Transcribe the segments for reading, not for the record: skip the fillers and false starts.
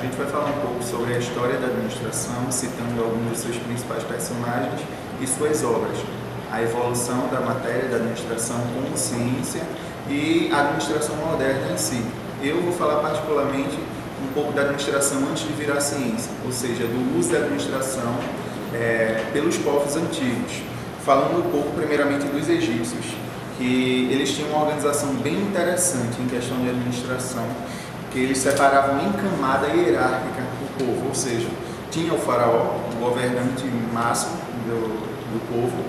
gente vai falar um pouco sobre a história da administração, citando alguns dos seus principais personagens e suas obras, a evolução da matéria da administração como ciência e a administração moderna em si. Eu vou falar particularmente um pouco da administração antes de virar ciência, ou seja, do uso da administração pelos povos antigos, falando um pouco primeiramente dos egípcios, que eles tinham uma organização bem interessante em questão de administração, que eles separavam em camada hierárquica o povo, ou seja, tinha o faraó, o governante máximo do povo,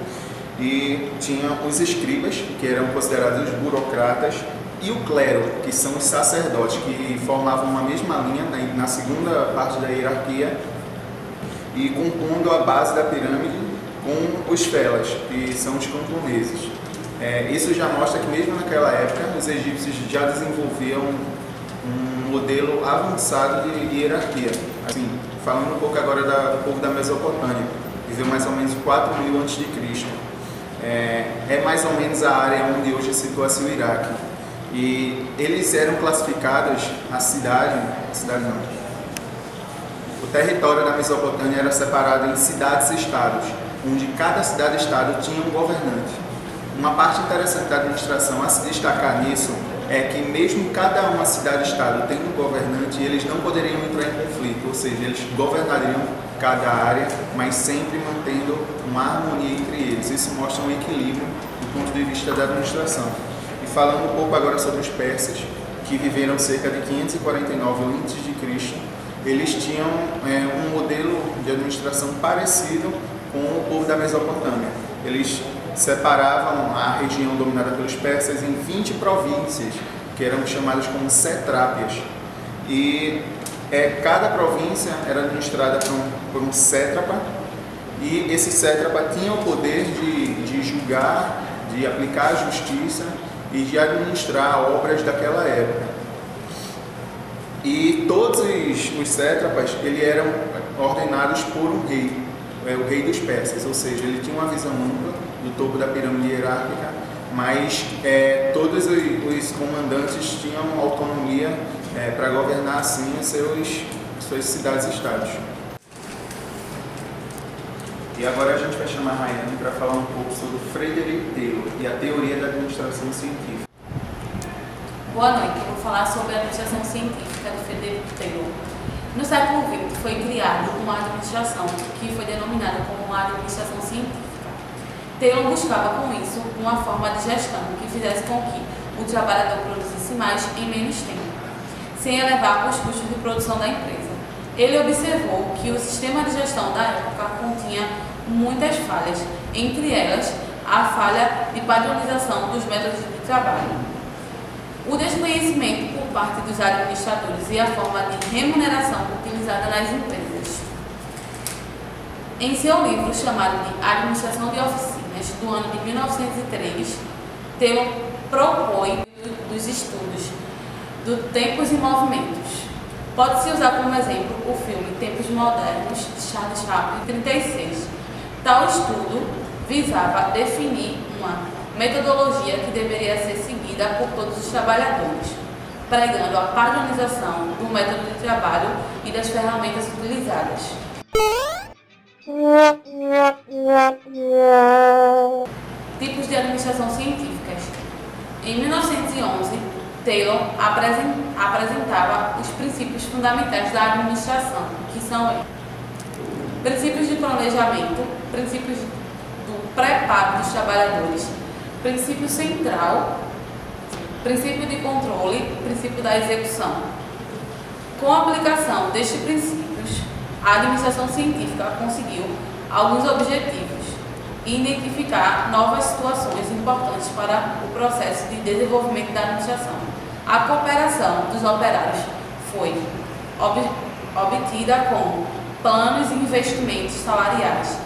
e tinha os escribas, que eram considerados os burocratas, e o clero, que são os sacerdotes, que formavam uma mesma linha na segunda parte da hierarquia e compondo a base da pirâmide com os felas, que são os camponeses. Isso já mostra que mesmo naquela época os egípcios já desenvolviam um modelo avançado de hierarquia. Assim, falando um pouco agora do povo da Mesopotâmia, viveu mais ou menos 4000 a.C. É mais ou menos a área onde hoje situa-se o Iraque. E eles eram classificados, o território da Mesopotâmia era separado em cidades e estados, onde cada cidade e estado tinha um governante. Uma parte interessante da administração a se destacar nisso é que mesmo cada uma cidade e estado tendo um governante, eles não poderiam entrar em conflito, ou seja, eles governariam cada área, mas sempre mantendo uma harmonia entre eles. Isso mostra um equilíbrio do ponto de vista da administração. E falando um pouco agora sobre os persas, que viveram cerca de 549 a.C., eles tinham um modelo de administração parecido com o povo da Mesopotâmia. Eles separavam a região dominada pelos persas em 20 províncias, que eram chamadas como setrápias. E cada província era administrada por um sétrapa, e esse sétrapa tinha o poder de julgar, de aplicar a justiça e de administrar obras daquela época. E todos os sétrapas eram ordenados por um rei, o rei dos persas, ou seja, ele tinha uma visão ampla do topo da pirâmide hierárquica, mas todos os comandantes tinham autonomia para governar assim suas cidades e estados. E agora a gente vai chamar a Rayane para falar um pouco sobre Frederick Taylor e a teoria da administração científica. Boa noite, eu vou falar sobre a administração científica de Frederick Taylor. No século XX foi criada uma administração que foi denominada como a administração científica. Taylor buscava com isso uma forma de gestão que fizesse com que o trabalhador produzisse mais em menos tempo, sem elevar os custos de produção da empresa. Ele observou que o sistema de gestão da época continha muitas falhas, entre elas a falha de padronização dos métodos de trabalho, o desconhecimento por parte dos administradores e a forma de remuneração utilizada nas empresas. Em seu livro chamado de Administração de Oficinas, do ano de 1903, Taylor propõe dos estudos do Tempos e Movimentos. Pode-se usar como exemplo o filme Tempos Modernos, de Charles Chaplin, 1936. Tal estudo visava definir uma metodologia que deveria ser seguida por todos os trabalhadores, pregando a padronização do método de trabalho e das ferramentas utilizadas. Tipos de administração científicas. Em 1911, Taylor apresentava os princípios fundamentais da administração, que são princípios de planejamento, princípios do preparo dos trabalhadores, princípio central, princípio de controle, princípio da execução. Com a aplicação destes princípios, a administração científica conseguiu alguns objetivos e identificar novas situações importantes para o processo de desenvolvimento da administração. A cooperação dos operários foi obtida com planos e investimentos salariais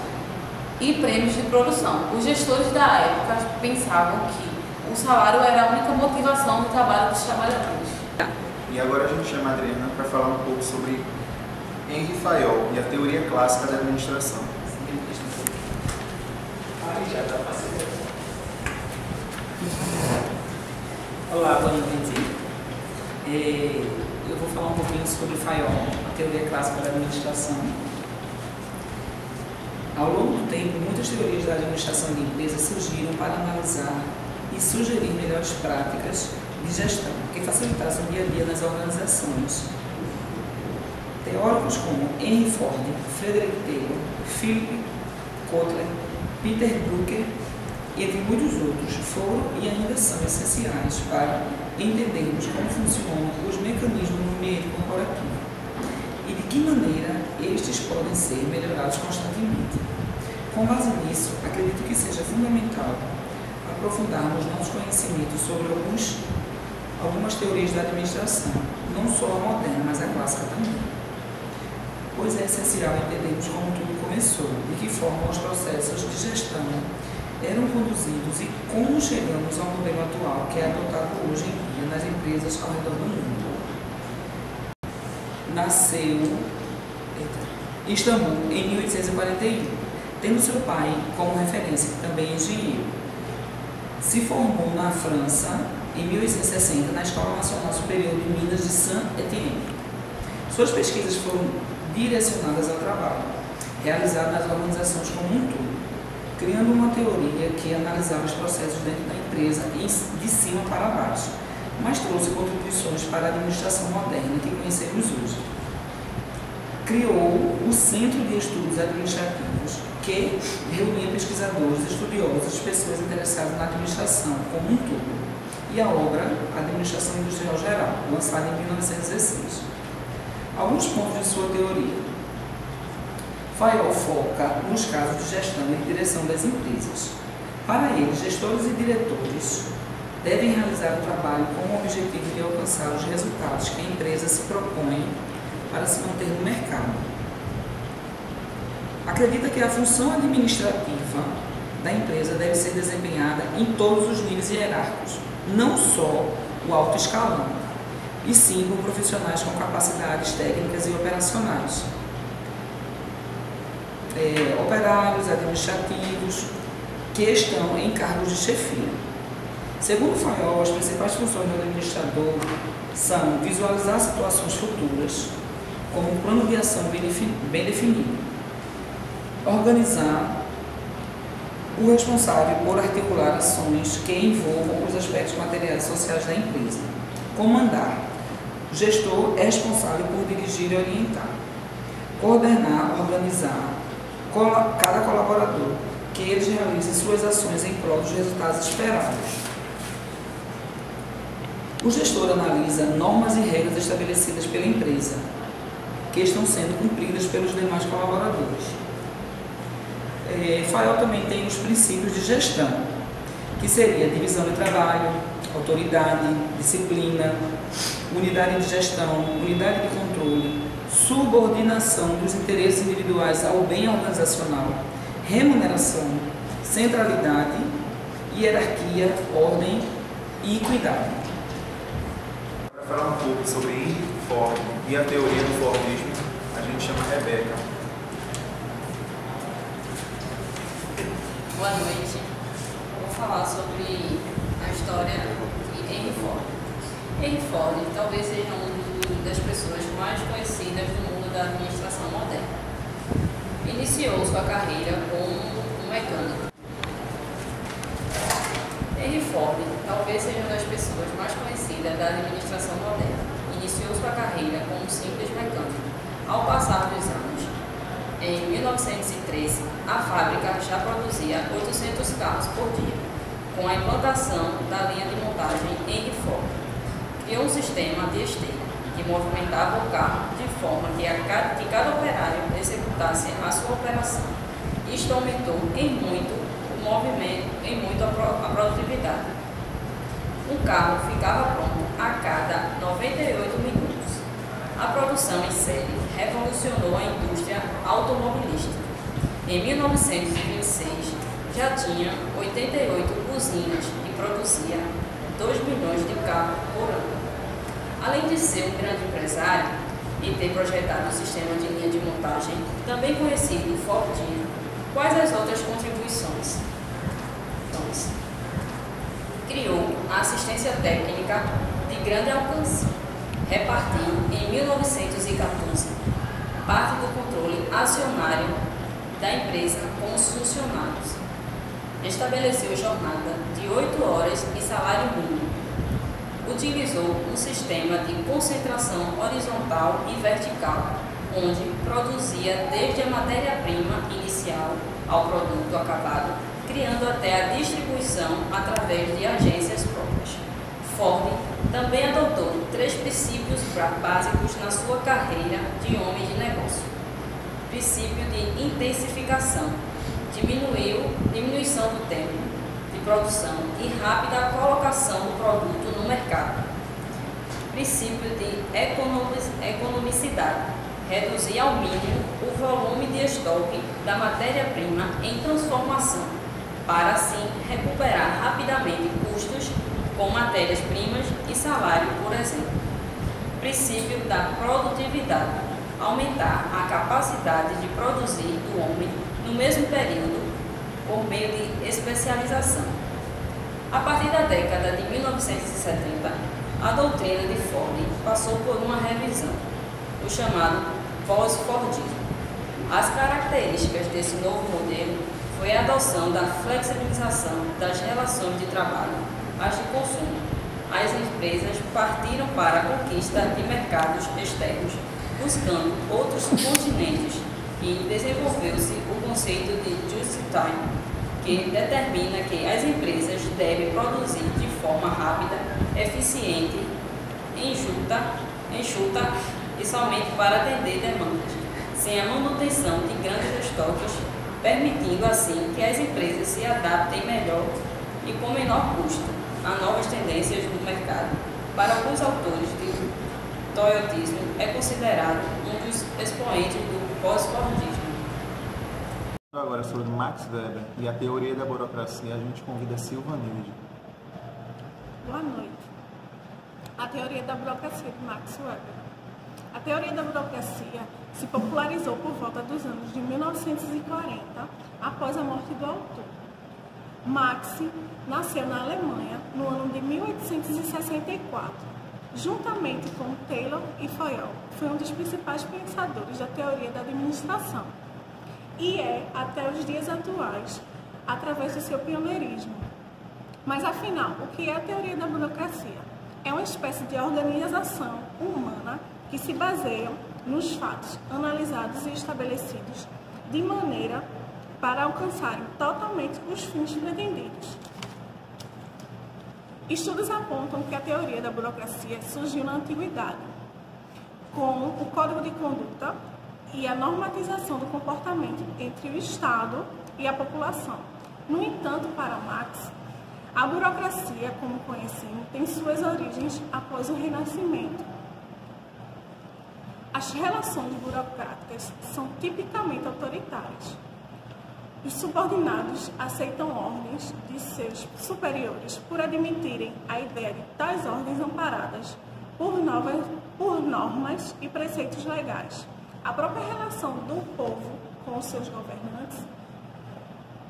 e prêmios de produção. Os gestores da época pensavam que o salário era a única motivação do trabalho dos trabalhadores. E agora a gente chama a Adriana para falar um pouco sobre Henri Fayol e a teoria clássica da administração. Olá, boa noite. eu vou falar um pouquinho sobre Fayol, a teoria clássica da administração. Ao longo do tempo, muitas teorias da administração de empresas surgiram para analisar e sugerir melhores práticas de gestão que facilitassem o dia a dia nas organizações. Teóricos como Henry Ford, Frederick Taylor, Philip Kotler, Peter Drucker, entre muitos outros, foram e ainda são essenciais para entendermos como funcionam os mecanismos no ambiente corporativo e de que maneira estes podem ser melhorados constantemente. Com base nisso, acredito que seja fundamental aprofundarmos nossos conhecimentos sobre algumas teorias da administração, não só a moderna, mas a clássica também. Pois é essencial entendermos como tudo começou, de que forma os processos de gestão eram conduzidos e como chegamos ao modelo atual que é adotado hoje em dia nas empresas ao redor do mundo. Nasceu em Istambul em 1841, tendo seu pai como referência, que também é engenheiro. Se formou na França em 1860 na Escola Nacional Superior de Minas de Saint-Étienne. Suas pesquisas foram direcionadas ao trabalho, realizado nas organizações como um todo, criando uma teoria que analisava os processos dentro da empresa de cima para baixo, mas trouxe contribuições para a administração moderna que conhecemos hoje. Criou o Centro de Estudos Administrativos, que reunia pesquisadores, estudiosos, pessoas interessadas na administração como um todo, e a obra Administração Industrial Geral, lançada em 1916. Alguns pontos de sua teoria. Fayol foca nos casos de gestão e direção das empresas. Para ele, gestores e diretores devem realizar o trabalho com o objetivo de alcançar os resultados que a empresa se propõe para se manter no mercado. Acredita que a função administrativa da empresa deve ser desempenhada em todos os níveis hierárquicos, não só o alto escalão, e sim por profissionais com capacidades técnicas e operacionais. Operários, administrativos, que estão em cargos de chefia. Segundo Fayol, as principais funções do administrador são visualizar situações futuras, como um plano de ação bem definido, organizar o responsável por articular ações que envolvam os aspectos materiais e sociais da empresa, comandar. O gestor é responsável por dirigir e orientar, coordenar, organizar cada colaborador, que eles realizem suas ações em prol dos resultados esperados. O gestor analisa normas e regras estabelecidas pela empresa, que estão sendo cumpridas pelos demais colaboradores. Fayol também tem os princípios de gestão, que seria divisão de trabalho, autoridade, disciplina, unidade de gestão, unidade de controle, subordinação dos interesses individuais ao bem organizacional, remuneração, centralidade, hierarquia, ordem e equidade. Para falar um pouco sobre Henry Ford e a teoria do Fordismo, a gente chama Rebeca. Boa noite. Eu vou falar sobre a história de Henry Ford. Henry Ford talvez seja uma das pessoas mais conhecidas do mundo da administração moderna. Iniciou sua carreira como um mecânico. Henry Ford talvez seja uma das pessoas mais conhecidas da administração moderna. Iniciou sua carreira como um simples mecânico. Ao passar dos anos, em 1913, a fábrica já produzia 800 carros por dia. Com a implantação da linha de montagem Henry Ford, criou um sistema de esteira que movimentava o carro de forma que cada operário executasse a sua operação. Isto aumentou em muito o movimento, a produtividade. Um carro ficava pronto a cada 98 minutos. A produção em série revolucionou a indústria automobilística. Em 1926, já tinha 88 usinas e produzia 2 milhões de carros por ano. Além de ser um grande empresário e ter projetado o sistema de linha de montagem, também conhecido Fordinho, quais as outras contribuições? Então, criou a assistência técnica de grande alcance, repartiu em 1914 parte do controle acionário da empresa com os funcionários. Estabeleceu jornada de 8 horas e salário mínimo. Utilizou um sistema de concentração horizontal e vertical, onde produzia desde a matéria-prima inicial ao produto acabado, criando até a distribuição através de agências próprias. Ford também adotou 3 princípios básicos na sua carreira de homem de negócio. Princípio de intensificação, diminuição do tempo de produção e rápida colocação do produto no mercado. Princípio de economicidade, reduzir ao mínimo o volume de estoque da matéria-prima em transformação, para assim recuperar rapidamente custos com matérias-primas e salário, por exemplo. Princípio da produtividade, aumentar a capacidade de produzir do homem no mesmo período por meio de especialização. A partir da década de 1970, a doutrina de Ford passou por uma revisão, o chamado pós-Fordismo. As características desse novo modelo foi a adoção da flexibilização das relações de trabalho às de consumo. As empresas partiram para a conquista de mercados externos, buscando outros continentes, e desenvolveu-se o conceito de just-in-time, que determina que as empresas devem produzir de forma rápida, eficiente, enxuta e somente para atender demandas, sem a manutenção de grandes estoques, permitindo assim que as empresas se adaptem melhor e com menor custo a novas tendências do mercado. Para alguns autores, o toyotismo é considerado um dos expoentes do pós-fordismo. Agora sobre Max Weber e a teoria da burocracia, a gente convida Silva Neide. Boa noite. A teoria da burocracia de Max Weber. A teoria da burocracia se popularizou por volta dos anos de 1940, após a morte do autor. Max nasceu na Alemanha no ano de 1864. Juntamente com Taylor e Fayol, foi um dos principais pensadores da teoria da administração. E é, até os dias atuais, através do seu pioneirismo. Mas, afinal, o que é a teoria da burocracia? É uma espécie de organização humana que se baseia nos fatos analisados e estabelecidos de maneira para alcançarem totalmente os fins pretendidos. Estudos apontam que a teoria da burocracia surgiu na antiguidade, com o Código de Conduta e a normatização do comportamento entre o Estado e a população. No entanto, para Marx, a burocracia, como conhecemos, tem suas origens após o Renascimento. As relações burocráticas são tipicamente autoritárias. Os subordinados aceitam ordens de seus superiores por admitirem a ideia de tais ordens amparadas por normas e preceitos legais. A própria relação do povo com os seus governantes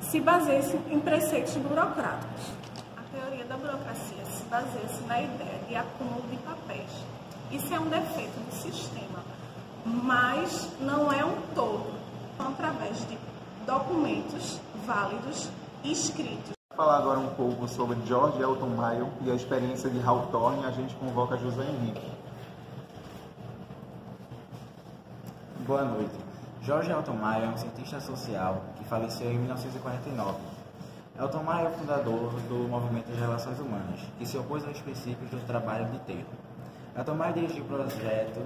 se baseia em preceitos burocráticos. A teoria da burocracia se baseia na ideia de acúmulo de papéis. Isso é um defeito do sistema, mas não é um todo, através de documentos válidos e escritos. Para falar agora um pouco sobre George Elton Mayo e a experiência de Hawthorne, a gente convoca José Henrique. Boa noite. George Elton Mayo é um cientista social que faleceu em 1949. Elton Mayo é o fundador do movimento de relações humanas, que se opôs aos princípios do trabalho de Taylor. Elton Mayo dirigiu o projeto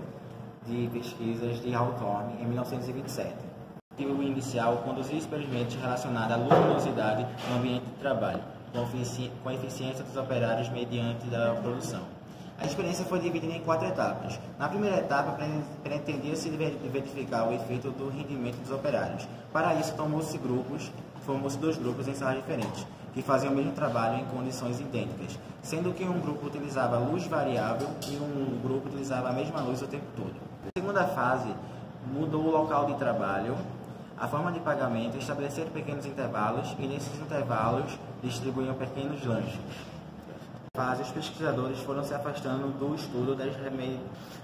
de pesquisas de Hawthorne em 1927. O objetivo inicial conduzia experimentos relacionados à luminosidade no ambiente de trabalho, com a eficiência dos operários mediante da produção. A experiência foi dividida em 4 etapas. Na primeira etapa, pretendia-se verificar o efeito do rendimento dos operários. Para isso, formou-se 2 grupos em salas diferentes, que faziam o mesmo trabalho em condições idênticas, sendo que um grupo utilizava luz variável e um grupo utilizava a mesma luz o tempo todo. Na segunda fase, mudou o local de trabalho, a forma de pagamento, estabeleceram pequenos intervalos e nesses intervalos distribuíam pequenos lanches. fase, os pesquisadores foram se afastando do estudo das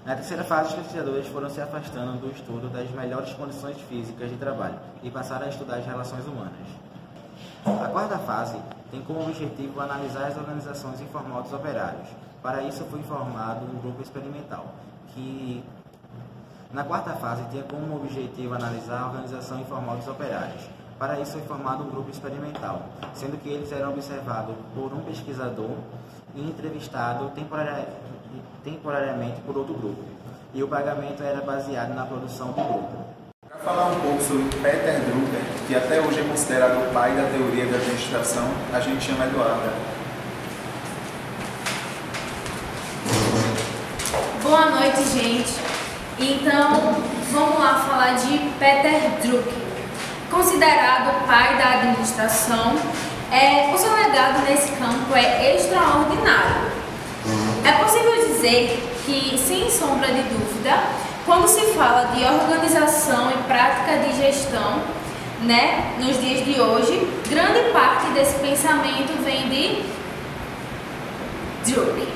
Na terceira fase, os pesquisadores foram se afastando do estudo das melhores condições físicas de trabalho e passaram a estudar as relações humanas. A quarta fase tem como objetivo analisar as organizações informal dos operários. Para isso, foi formado um grupo experimental, que na quarta fase tinha como objetivo analisar a organização informal dos operários. Para isso, foi formado um grupo experimental, sendo que eles eram observados por um pesquisador e entrevistado temporariamente por outro grupo. E o pagamento era baseado na produção do grupo. Para falar um pouco sobre Peter Drucker, que até hoje é considerado o pai da teoria da administração, a gente chama Eduarda. Boa noite, gente. Então, vamos lá falar de Peter Drucker. Considerado o pai da administração, o seu legado nesse campo é extraordinário. É possível dizer que, sem sombra de dúvida, quando se fala de organização e prática de gestão, nos dias de hoje, grande parte desse pensamento vem de Drucker.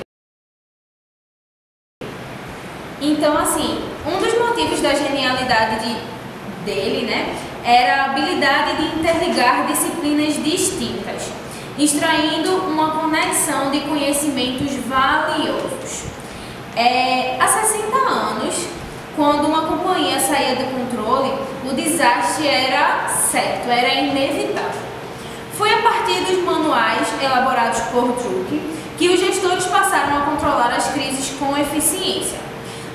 Então, assim, um dos motivos da genialidade dele, era a habilidade de interligar disciplinas distintas, extraindo uma conexão de conhecimentos valiosos. Há 60 anos, quando uma companhia saía do controle, o desastre era certo, era inevitável. Foi a partir dos manuais elaborados por Drucker que os gestores passaram a controlar as crises com eficiência.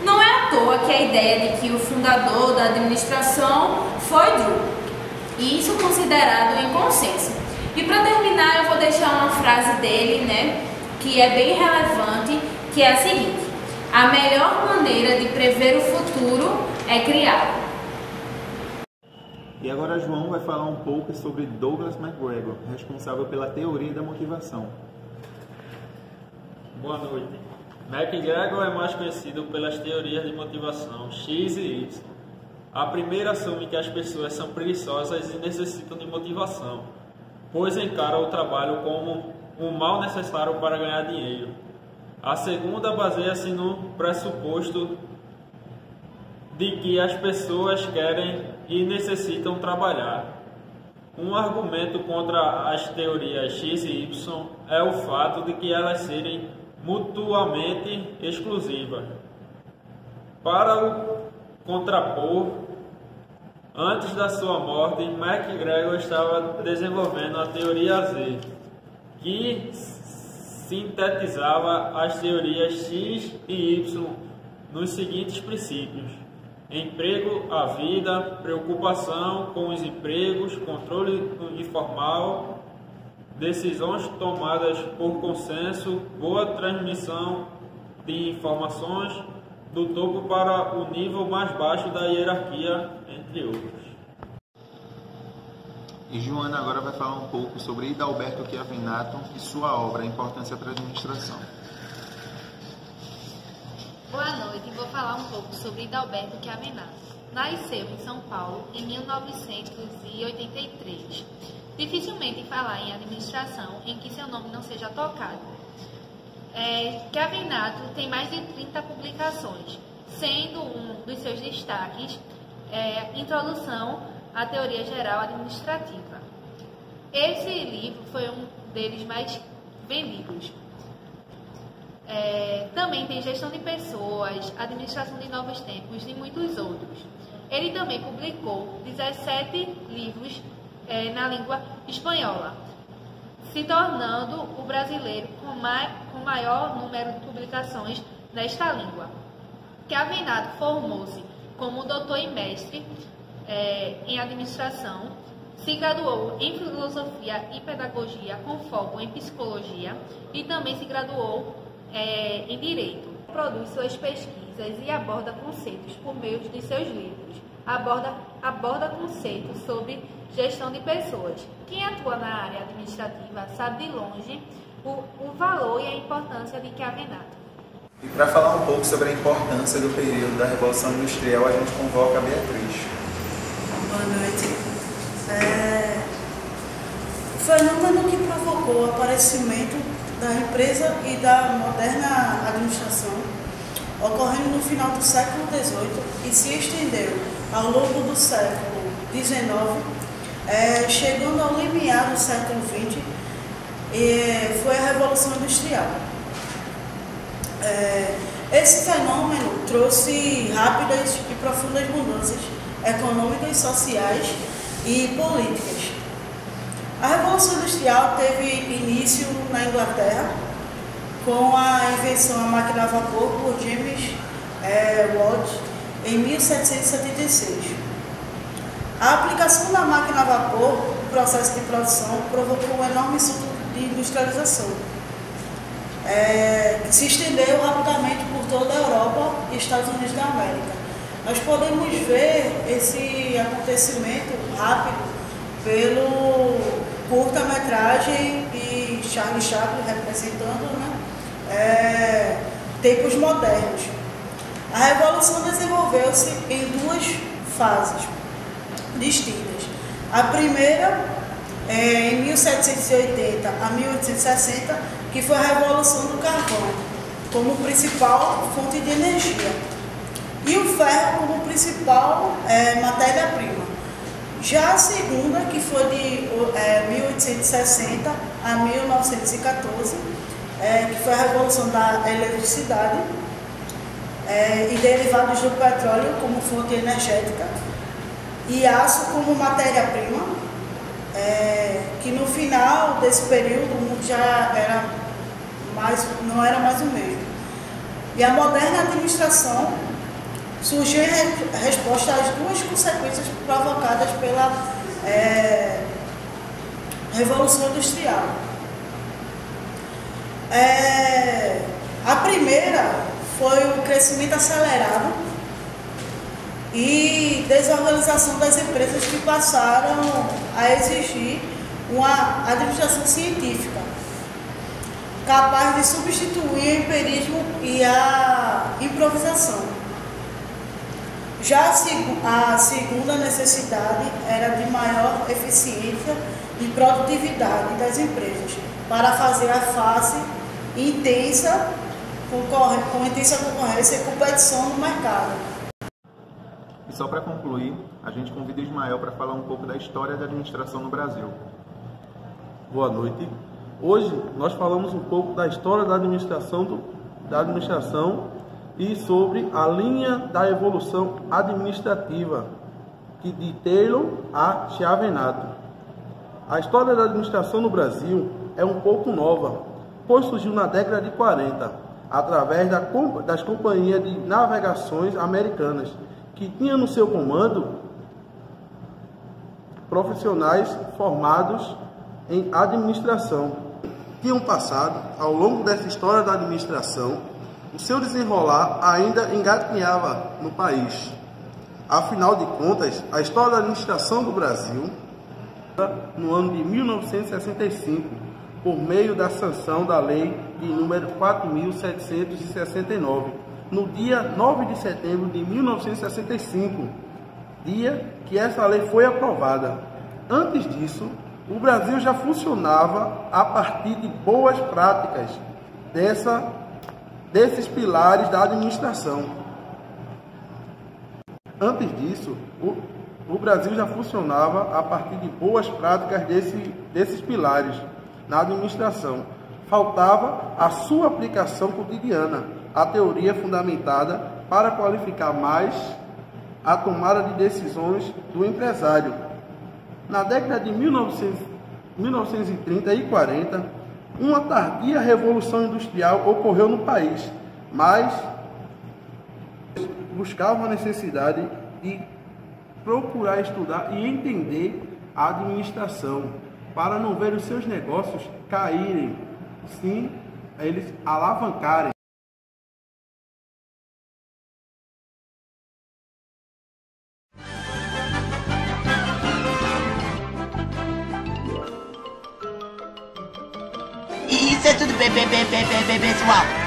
Não é à toa que a ideia de que o fundador da administração foi Drucker, e isso considerado em consenso. E para terminar, eu vou deixar uma frase dele, que é bem relevante, que é a seguinte: a melhor maneira de prever o futuro é criá-lo. E agora João vai falar um pouco sobre Douglas McGregor, responsável pela teoria da motivação. Boa noite. McGregor é mais conhecido pelas teorias de motivação X e Y. A primeira assume que as pessoas são preguiçosas e necessitam de motivação, pois encaram o trabalho como um mal necessário para ganhar dinheiro. A segunda baseia-se no pressuposto de que as pessoas querem e necessitam trabalhar. Um argumento contra as teorias X e Y é o fato de que elas serem mutuamente exclusivas. Para o contrapor, antes da sua morte, McGregor estava desenvolvendo a teoria Z, que sintetizava as teorias X e Y nos seguintes princípios: emprego à vida, preocupação com os empregos, controle informal, decisões tomadas por consenso, boa transmissão de informações do topo para o nível mais baixo da hierarquia, entre outros. E Joana agora vai falar um pouco sobre Hidalberto Chiavenato e sua obra, A Importância para a Administração. Boa noite, vou falar um pouco sobre Hidalberto Chiavenato. Nasceu em São Paulo em 1983. Dificilmente falar em administração em que seu nome não seja tocado. Chiavenato tem mais de 30 publicações, sendo um dos seus destaques Introdução à Teoria Geral Administrativa. Esse livro foi um deles mais vendidos. Também tem Gestão de Pessoas, Administração de Novos Tempos e muitos outros. Ele também publicou 17 livros na língua espanhola, se tornando o brasileiro com maior número de publicações nesta língua. Chiavenato formou-se como doutor e mestre em administração, se graduou em filosofia e pedagogia com foco em psicologia e também se graduou em direito. Produz suas pesquisas e aborda conceitos por meio de seus livros. Aborda conceitos sobre gestão de pessoas. Quem atua na área administrativa sabe de longe o valor e a importância de Chiavenato. E para falar um pouco sobre a importância do período da Revolução Industrial, a gente convoca a Beatriz. Boa noite. O fenômeno que provocou o aparecimento da empresa e da moderna administração, ocorrendo no final do século XVIII e se estendeu ao longo do século XIX, chegando ao limiar do século XX, foi a Revolução Industrial. Esse fenômeno trouxe rápidas e profundas mudanças econômicas, sociais e políticas. A Revolução Industrial teve início na Inglaterra com a invenção da máquina a vapor por James Watt em 1776. A aplicação da máquina a vapor no processo de produção provocou um enorme surto de industrialização, que se estendeu rapidamente por toda a Europa e Estados Unidos da América. Nós podemos ver esse acontecimento rápido pelo curta-metragem de Charlie Chaplin representando, tempos modernos. A Revolução desenvolveu-se em duas fases distintas. A primeira, em 1780 a 1860, que foi a Revolução do Carvão, como principal fonte de energia, e o ferro como principal matéria-prima. Já a segunda, que foi de 1860 a 1914, que foi a Revolução da Eletricidade e derivados do petróleo como fonte energética e aço como matéria-prima, que no final desse período o mundo já não era mais o mesmo. E a moderna administração surgiu em resposta às duas consequências provocadas pela Revolução Industrial. A primeira foi o crescimento acelerado e desorganização das empresas que passaram a exigir uma administração científica, capaz de substituir o empirismo e a improvisação. Já a segunda necessidade era de maior eficiência e produtividade das empresas, para fazer a face com intensa concorrência e competição no mercado. E só para concluir, a gente convida Ismael para falar um pouco da história da administração no Brasil. Boa noite. Hoje nós falamos um pouco da história da administração e sobre a linha da evolução administrativa, que de Taylor a Chiavenato. A história da administração no Brasil é um pouco nova, pois surgiu na década de 40, através das companhias de navegações americanas, que tinham no seu comando profissionais formados em administração. Tinham passado, ao longo dessa história da administração, o seu desenrolar ainda engatinhava no país. Afinal de contas, a história da administração do Brasil, no ano de 1965, por meio da sanção da lei de número 4.769, no dia 9 de setembro de 1965, dia que essa lei foi aprovada. Antes disso, o Brasil já funcionava a partir de boas práticas desses pilares da administração. Antes disso, o Brasil já funcionava a partir de boas práticas desses pilares na administração. Faltava a sua aplicação cotidiana, a teoria fundamentada para qualificar mais a tomada de decisões do empresário. Na década de 1930 e 40, uma tardia revolução industrial ocorreu no país, mas buscava a necessidade de procurar estudar e entender a administração, para não ver os seus negócios caírem, sim, eles alavancarem. Isso é tudo, pessoal.